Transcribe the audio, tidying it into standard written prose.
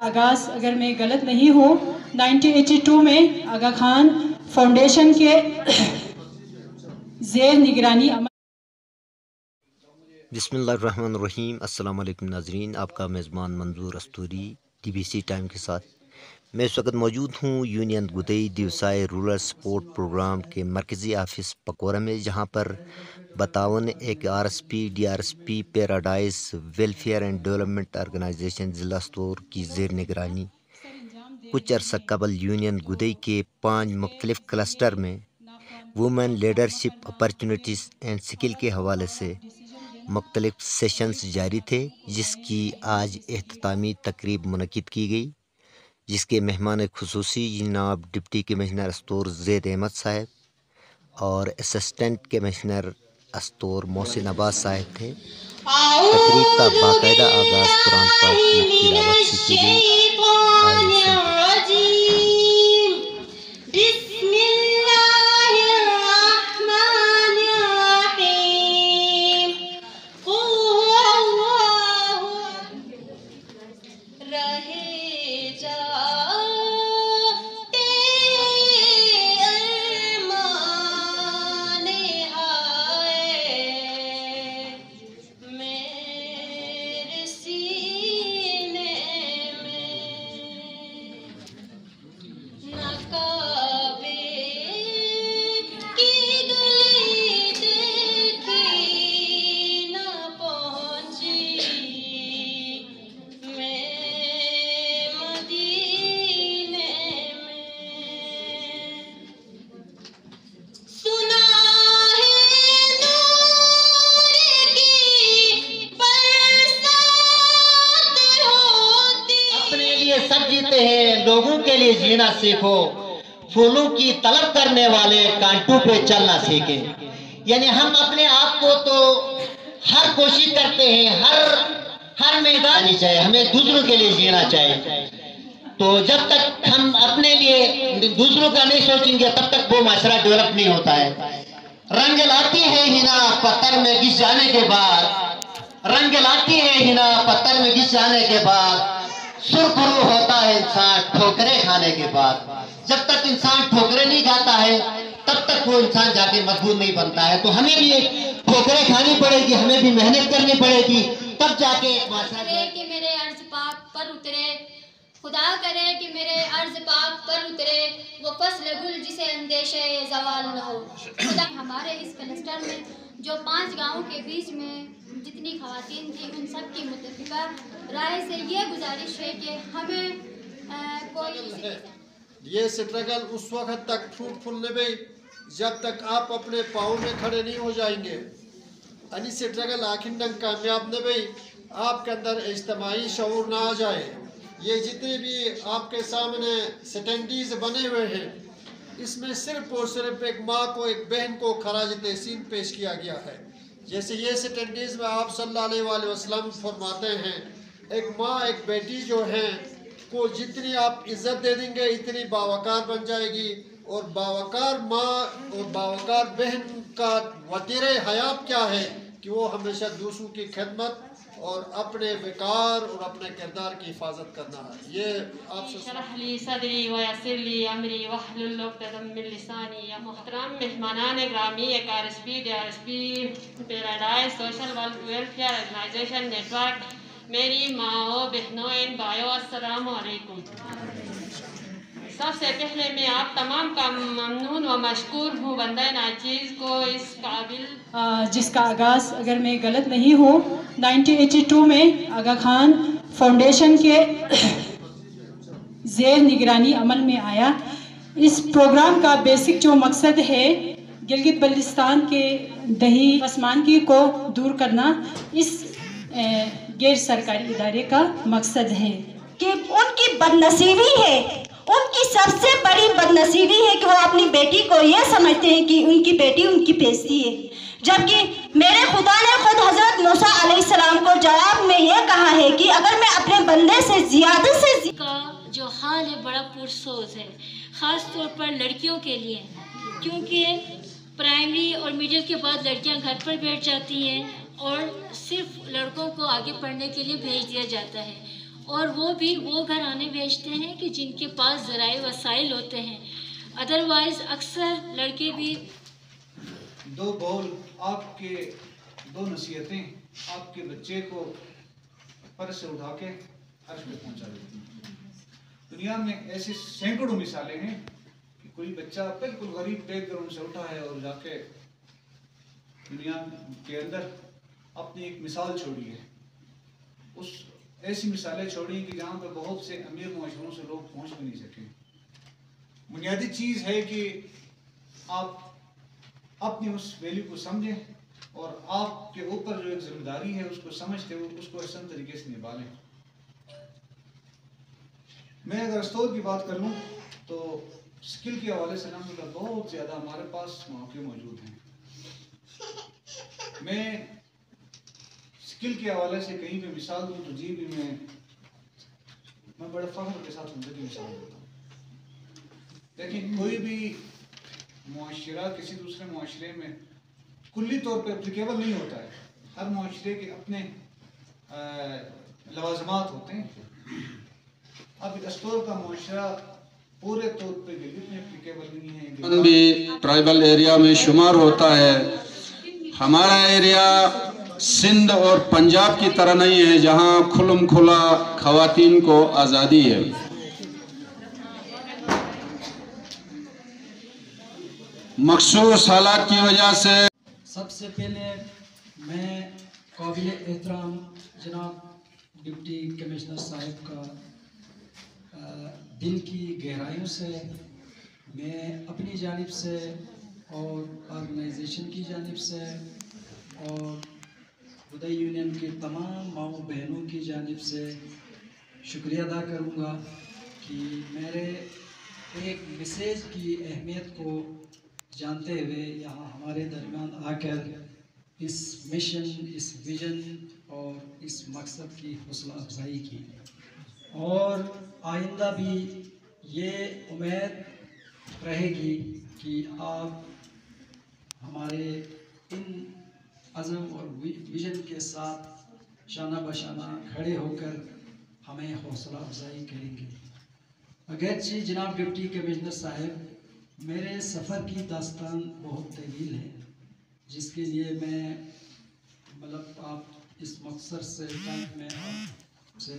आगाज़ अगर मैं गलत नहीं हूँ 1982 में आगा खान फाउंडेशन के ज़ेर निगरानी बिस्मिल्लाहिर्रहमानिर्रहीम। अस्सलाम वालेकुम नाज़रीन, आपका मेज़बान मंजूर अस्तूरी DBC टाइम के साथ मैं इस वक्त मौजूद हूँ यूनियन गुदई दिवसाई रूरल सपोर्ट प्रोग्राम के मरकज़ी ऑफिस पकोरा में, जहाँ पर बतावन एक RSP DRSP paradise welfare and development organisation ज़िला स्तोर की ज़ेर निगरानी कुछ अर्सा कबल यूनियन गुदई के 5 मुख्तलिफ क्लस्टर में women leadership opportunities and skill के हवाले से मुख्तलिफ सेशंस जारी थे, जिसकी आज एख्तितामी तकरीब मुनक़िद की गई, जिसके मेहमान खुसूसी जनाब डिप्टी कमिश्नर अस्तोर ज़ैद अहमद साहब और असिस्टेंट कमिश्नर अस्तोर मोहसिन अब्बास साहब थे। तकरीब का बाकायदा आगाज़ कुरान पाक की तिलावत से की गई। सब जीते हैं, लोगों के लिए जीना सीखो, फूलों की तलब करने वाले कांटों पे चलना सीखे। यानी हम अपने आप को तो हर कोशिश करते हैं, हर मैदान चाहिए, हमें दूसरों के लिए जीना चाहिए। तो जब तक हम अपने लिए दूसरों का नहीं सोचेंगे तब तक वो माशरा डेवलप नहीं होता है। रंग लाती है हिना पत्थर में घिस जाने के बाद, रंग लाती है हिना पत्थर में घिस जाने के बाद, सुरखरू होता है इंसान ठोकरे खाने के बाद। जब तक इंसान ठोकरे नहीं खाता है तब तक वो इंसान जाके मजबूत नहीं बनता है। तो हमें भी ठोकरे खानी पड़ेगी, हमें भी मेहनत करनी पड़ेगी, तब जाके कि मेरे अर्ज पाक पर उतरे, खुदा करे कि मेरे अर्ज पाक पर उतरे वो फसल गुल जिसे अंदेशे ज़वाल न हो। खुदा हमारे इस क्लस्टर में जो 5 गाँव के बीच में जितनी ख़वातीन थी उन सब की मुत्तफ़िका राय से ये गुजारिश है कि हमें कोई ये स्ट्रगल उस वक्त तक फ्रूटफुल नहीं जब तक आप अपने पाँव में खड़े नहीं हो जाएंगे। यानी स्ट्रगल आखिर तक कामयाब नहीं आपके अंदर इज्तिमाई शऊर ना आ जाए। ये जितने भी आपके सामने स्टैंडीज बने हुए हैं, इसमें सिर्फ और सिर्फ एक माँ को, एक बहन को खराज तहसीन पेश किया गया है। जैसे ये स्टैंडीज में आप सल्लल्लाहु अलैहि वसल्लम फरमाते हैं, एक माँ एक बेटी जो है को जितनी आप इज्जत दे देंगे इतनी बावकार बन जाएगी। और बावकार माँ और बावकार बहन का वतीरे हयात क्या है कि वो हमेशा दूसरों की खिदमत और अपने विकार और अपने किरदार की हिफाजत करना है। ये मोहतरम मेहमानान ग्रामी, एक RSP DRSP paradise social welfare organisation network, मेरी माओ बहनों एंड भाइयों, अस्सलाम वालेकुम। सबसे पहले मैं आप तमाम का ममनून व मशकूर हूँ बंदा नाचीज़ को इस काबिल जिसका आगाज़ अगर मैं गलत नहीं हूँ 1982 में आगा खान फाउंडेशन के ज़ेर निगरानी अमल में आया। इस प्रोग्राम का बेसिक जो मकसद है गिलगित बल्तिस्तान के दही पसमानगी को दूर करना इस गैर सरकारी इदारे का मकसद है। कि उनकी बदनसीबी है, उनकी सबसे बड़ी बदनसीबी है कि वो अपनी बेटी को ये समझते हैं कि उनकी बेटी उनकी बेइज्जती है, जबकि मेरे खुदा ने खुद हजरत मूसा अलैहिस्सलाम को जवाब में ये कहा है कि अगर मैं अपने बंदे से ज्यादा से का जो हाल है बड़ा पुरसोज है, ख़ास तौर पर लड़कियों के लिए, क्योंकि प्राइमरी और मिडिल के बाद लड़कियां घर पर बैठ जाती हैं और सिर्फ लड़कों को आगे पढ़ने के लिए भेज दिया जाता है। और वो भी वो घराने भेजते हैं कि जिनके पास ज़राए वसाइल होते हैं। अदरवाइज़ अक्सर लड़के भी दो बौल आपके दो नसीहतें आपके बच्चे को पर से उठा के अर्श पे पहुंचा देती हैं। दुनिया में ऐसी सैकड़ों मिसालें हैं कि कोई बच्चा बिल्कुल गरीब बैकग्राउंड से उठा है और जाके दुनिया के अंदर अपनी एक मिसाल छोड़ी है। उस ऐसी मिसालें छोड़ी कि जहाँ पर बहुत से अमीर माशरों से लोग पहुँच भी नहीं सके। बुनियादी चीज़ है कि आप अपनी उस वैल्यू को समझें और आपके ऊपर जो एक जिम्मेदारी है उसको समझते हुए उसको आसान तरीके से निभा लें। मैं अगर स्टोर की बात कर लूँ तो स्किल के हवाले से अलहम्दुलिल्लाह बहुत ज़्यादा हमारे पास मौके मौजूद हैं। मैं स्किल के हवाले से कहीं पे मिसाल दूँ तो जी भी मैं बड़े फख्र के साथ जिंदगी मिसाल देता हूँ। लेकिन कोई भी मुआशरा किसी दूसरे मुआशरे में कुल्ली तौर पे एप्लीकेबल नहीं होता है। हर मुआशरे के अपने लवाजमात होते हैं। अब स्टोर का मुआशरा पूरे तौर पे गिलगित में एप्लीकेबल नहीं है। भी ट्राइबल एरिया में शुमार होता है। हमारा एरिया सिंध और पंजाब की तरह नहीं है जहां खुलम खुला खवातीन को आज़ादी है। मखसूस हालात की वजह से सबसे पहले मैं काबिल एहतराम जनाब डिप्टी कमिश्नर साहब का दिल की गहराइयों से मैं अपनी जानिब से और ऑर्गेनाइजेशन की जानिब से और गुदई यूनियन के तमाम माओ बहनों की जानिब से शुक्रिया अदा करूँगा कि मेरे एक मैसेज की अहमियत को जानते हुए यहाँ हमारे दरमियान आकर इस मिशन, इस विजन और इस मकसद की हौसला अफजाई की। और आइंदा भी ये उम्मीद रहेगी कि आप हमारे इन अज़म और विजन के साथ शाना बशाना खड़े होकर हमें हौसला अफजाई करेंगे। अगरचे जनाब डिप्टी कमिश्नर साहब, मेरे सफ़र की दास्तान बहुत तवील है जिसके लिए मैं मतलब आप इस मकसद से टाइम में आपसे